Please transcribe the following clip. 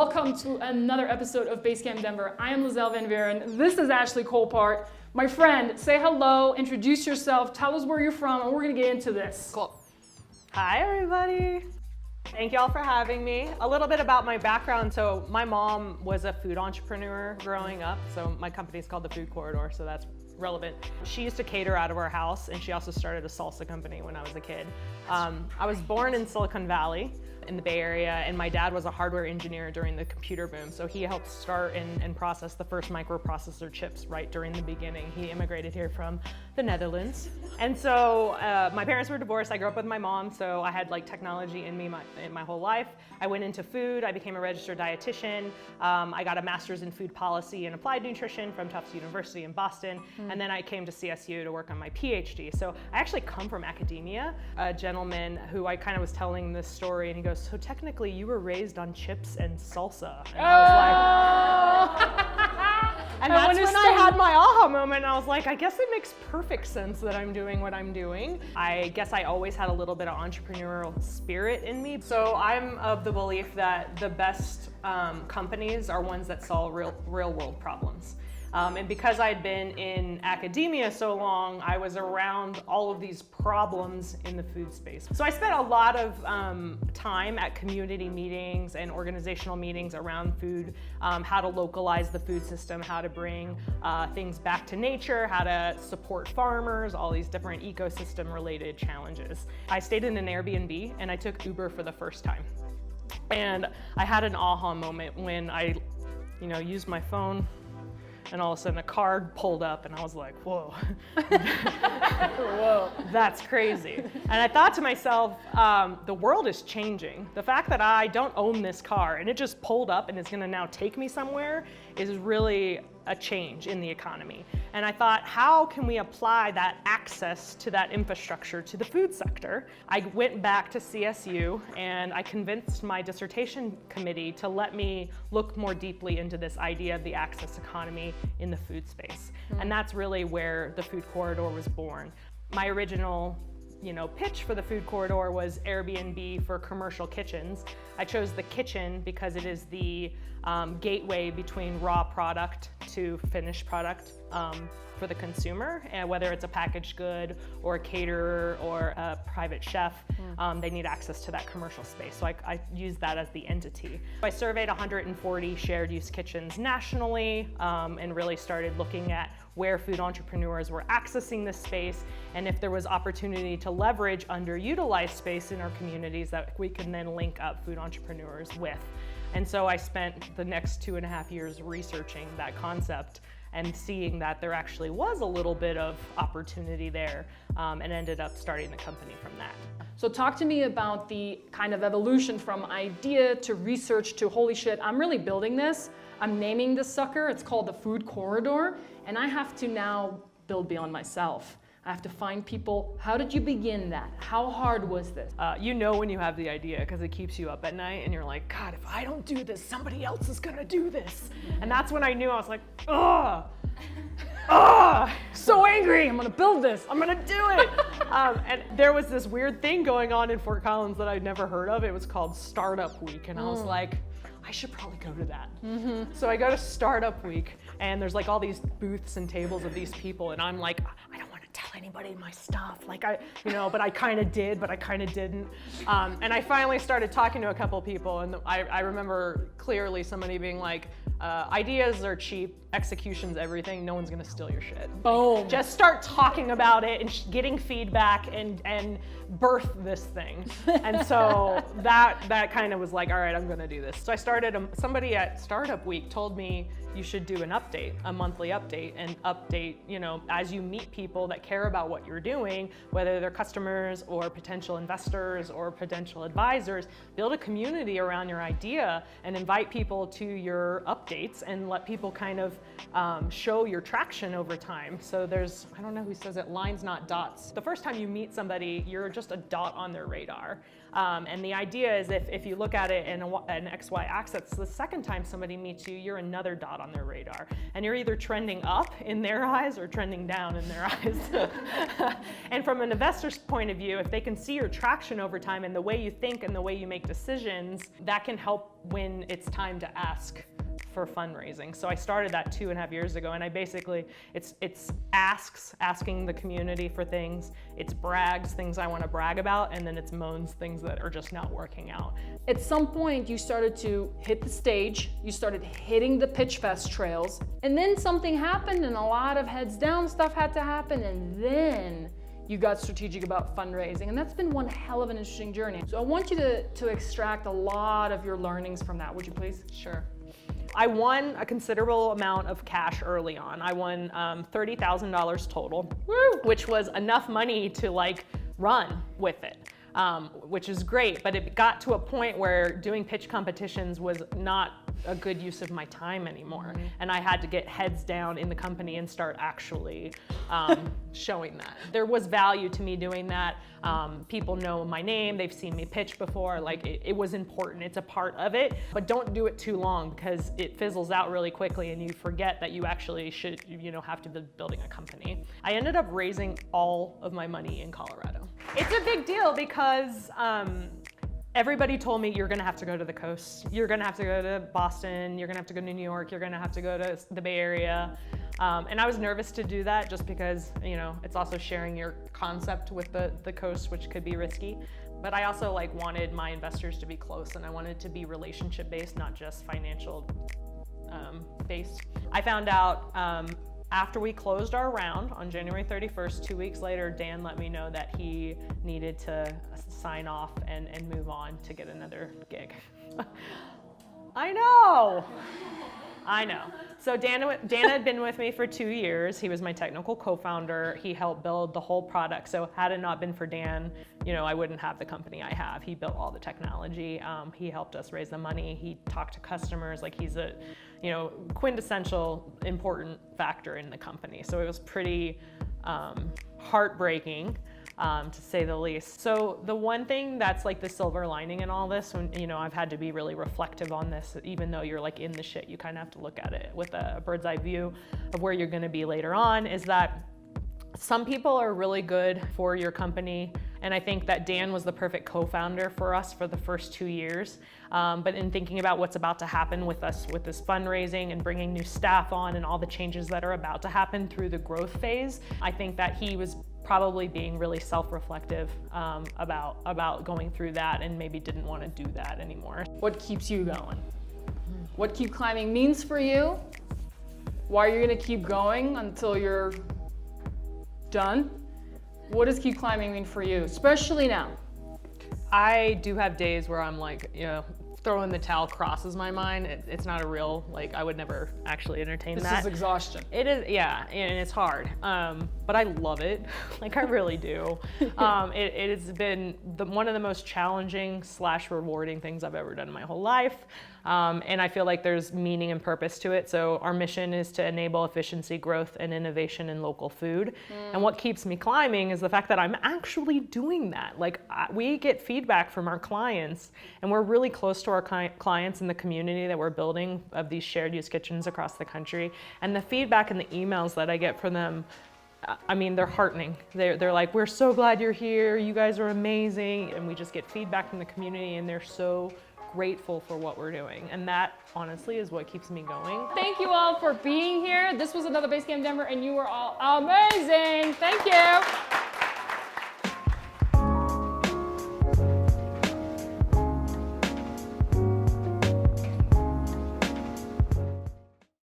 welcome to another episode of Basecamp Denver. I am Lizelle Van Veren. This is Ashley Colpaart. My friend, say hello, introduce yourself, tell us where you're from, and we're gonna get into this. Cool. Hi, everybody. Thank you all for having me. A little bit about my background. So my mom was a food entrepreneur growing up. So my company is called the Food Corridor, so that's relevant. She used to cater out of our house, and she also started a salsa company when I was a kid. I was born in Silicon Valley in the Bay Area, and my dad was a hardware engineer during the computer boom. So he helped start and process the first microprocessor chips right during the beginning. He immigrated here from the Netherlands. And so my parents were divorced. I grew up with my mom, so I had like technology in me my whole life. I went into food. I became a registered dietitian. I got a master's in food policy and applied nutrition from Tufts University in Boston. And then I came to CSU to work on my PhD. So I actually come from academia. A gentleman who I kind of was telling this story, and he goes, so technically you were raised on chips and salsa. And I was like, and that's when I had my aha moment. I was like, I guess it makes perfect sense that I'm doing what I'm doing. I guess I always had a little bit of entrepreneurial spirit in me. So I'm of the belief that the best companies are ones that solve real world problems. And because I'd been in academia so long, I was around all of these problems in the food space. So I spent a lot of time at community meetings and organizational meetings around food, how to localize the food system, how to bring things back to nature, how to support farmers, all these different ecosystem related challenges. I stayed in an Airbnb and I took Uber for the first time. And I had an aha moment when I, used my phone, and all of a sudden a card pulled up and I was like, whoa, whoa, that's crazy. And I thought to myself, the world is changing. The fact that I don't own this car and it just pulled up and it's gonna now take me somewhere is really a change in the economy. And I thought, how can we apply that access to that infrastructure to the food sector? I went back to CSU and I convinced my dissertation committee to let me look more deeply into this idea of the access economy in the food space. And that's really where the Food Corridor was born. My original pitch for the Food Corridor was Airbnb for commercial kitchens. I chose the kitchen because it is the gateway between raw product to finished product for the consumer, and whether it's a packaged good or a caterer or a private chef, they need access to that commercial space. So I use that as the entity. I surveyed 140 shared use kitchens nationally and really started looking at where food entrepreneurs were accessing this space and if there was opportunity to leverage underutilized space in our communities that we can then link up food entrepreneurs with. And so I spent the next 2.5 years researching that concept and seeing that there actually was a little bit of opportunity there and ended up starting the company from that. So talk to me about the kind of evolution from idea to research to holy shit, I'm really building this. I'm naming this sucker, it's called the Food Corridor, and I have to now build beyond myself. I have to find people. How did you begin that? How hard was this? You know when you have the idea because it keeps you up at night and you're like, God, if I don't do this, somebody else is gonna do this. And that's when I knew. I was like, So angry, I'm gonna build this. I'm gonna do it. And there was this weird thing going on in Fort Collins that I'd never heard of. It was called Startup Week. And I was like, I should probably go to that. So I go to Startup Week and there's like all these booths and tables of these people. And I'm like, I don't want to tell anybody my stuff. Like but I kind of did, but I kind of didn't. And I finally started talking to a couple people. And I remember clearly somebody being like, ideas are cheap, execution's everything, no one's gonna steal your shit. Boom. Just start talking about it and getting feedback and birth this thing. And so that kind of was like, all right, I'm gonna do this. So I started, somebody at Startup Week told me you should do an update, a monthly update, and update, as you meet people that care about what you're doing, whether they're customers or potential investors or potential advisors, build a community around your idea and invite people to your updates and let people kind of show your traction over time. So there's, I don't know who says it, lines not dots. The first time you meet somebody, you're just a dot on their radar. And the idea is if you look at it in an XY axis, the second time somebody meets you, you're another dot on their radar. And you're either trending up in their eyes or trending down in their eyes. And from an investor's point of view, if they can see your traction over time and the way you think and the way you make decisions, that can help when it's time to ask for fundraising. So I started that 2.5 years ago, and I basically, it's asking the community for things, it's brags, things I want to brag about, and then it's moans, things that are just not working out. At some point, you started to hit the stage, you started hitting the Pitch Fest trails, and then something happened and a lot of heads down stuff had to happen, and then you got strategic about fundraising, and that's been one hell of an interesting journey. So I want you to extract a lot of your learnings from that, would you please? Sure. I won a considerable amount of cash early on. I won $30,000 total, which was enough money to like run with it, which is great. But it got to a point where doing pitch competitions was not a good use of my time anymore. And I had to get heads down in the company and start actually showing that. There was value to me doing that. People know my name, they've seen me pitch before, like it was important, it's a part of it, but don't do it too long because it fizzles out really quickly and you forget that you actually should, have to be building a company. I ended up raising all of my money in Colorado. It's a big deal because everybody told me you're gonna have to go to the coast, you're gonna have to go to Boston, you're gonna have to go to New York, you're gonna have to go to the Bay Area. And I was nervous to do that just because, it's also sharing your concept with the coast, which could be risky. But I also wanted my investors to be close, and I wanted to be relationship based, not just financial based. I found out after we closed our round on January 31st, 2 weeks later, Dan let me know that he needed to sign off and move on to get another gig. I know. So Dan had been with me for 2 years. He was my technical co-founder. He helped build the whole product. So had it not been for Dan, I wouldn't have the company I have. He built all the technology. He helped us raise the money. He talked to customers. He's a, quintessential important factor in the company. So it was pretty heartbreaking. To say the least. So the one thing that's the silver lining in all this, when I've had to be really reflective on this, even though you're in the shit, you kind of have to look at it with a bird's eye view of where you're going to be later on, is that some people are really good for your company. And I think that Dan was the perfect co-founder for us for the first 2 years. But in thinking about what's about to happen with us with this fundraising and bringing new staff on and all the changes that are about to happen through the growth phase, I think that he was probably being really self-reflective about going through that and maybe didn't want to do that anymore. What keeps you going? What keep climbing means for you? Why are you going to keep going until you're done? What does keep climbing mean for you, especially now? I do have days where I'm throwing the towel crosses my mind. It's not a real, I would never actually entertain that. This is exhaustion. It is, yeah, and it's hard. But I love it. I really do. It has been one of the most challenging / rewarding things I've ever done in my whole life. And I feel like there's meaning and purpose to it. So our mission is to enable efficiency, growth, and innovation in local food. And what keeps me climbing is the fact that I'm actually doing that. We get feedback from our clients, and we're really close to our clients in the community that we're building of these shared use kitchens across the country. And the feedback and the emails that I get from them, they're heartening. They're like, we're so glad you're here. You guys are amazing. And we just get feedback from the community, and they're so grateful for what we're doing. And that honestly is what keeps me going. Thank you all for being here. This was another Basecamp Denver, and you were all amazing. Thank you.